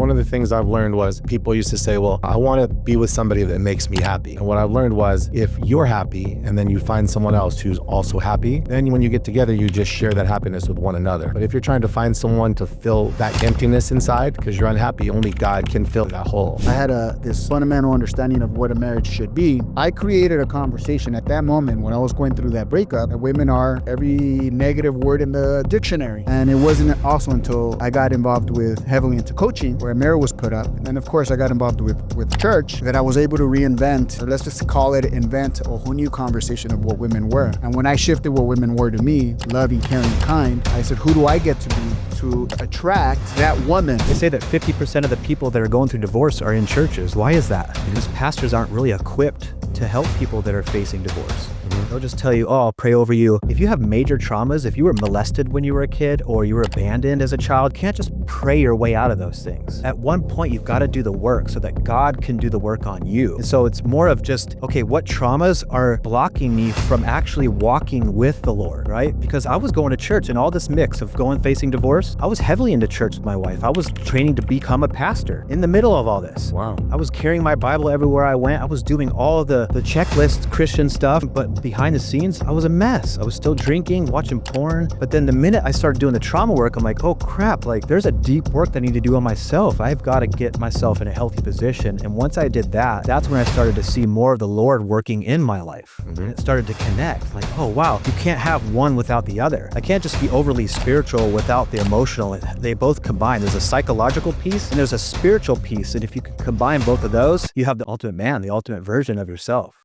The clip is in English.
One of the things I've learned was people used to say, well, I want to be with somebody that makes me happy. And what I've learned was if you're happy and then you find someone else who's also happy, then when you get together, you just share that happiness with one another. But if you're trying to find someone to fill that emptiness inside because you're unhappy, only God can fill that hole. I had this fundamental understanding of what a marriage should be. I created a conversation at that moment when I was going through that breakup that women are every negative word in the dictionary. And it wasn't also until I got involved heavily into coaching where a mirror was put up. And of course I got involved with church that I was able to reinvent, or let's just call it invent, a whole new conversation of what women were. And when I shifted what women were to me, loving, caring, kind, I said, who do I get to be to attract that woman? They say that 50% of the people that are going through divorce are in churches. Why is that? Because pastors aren't really equipped to help people that are facing divorce. They'll just tell you, oh, I'll pray over you. If you have major traumas, if you were molested when you were a kid or you were abandoned as a child, you can't just pray your way out of those things. At one point, you've got to do the work so that God can do the work on you. And so it's more of just, okay, what traumas are blocking me from actually walking with the Lord, right? Because I was going to church and all this mix of facing divorce, I was heavily into church with my wife. I was training to become a pastor in the middle of all this. Wow. I was carrying my Bible everywhere I went. I was doing all of the checklist Christian stuff, but behind the scenes, I was a mess. I was still drinking, watching porn. But then the minute I started doing the trauma work, I'm like, oh crap, like there's a deep work that I need to do on myself. I've got to get myself in a healthy position. And once I did that, that's when I started to see more of the Lord working in my life. And it started to connect. Like, oh wow, you can't have one without the other. I can't just be overly spiritual without the emotional. They both combine. There's a psychological piece and there's a spiritual piece. And if you can combine both of those, you have the ultimate man, the ultimate version of yourself.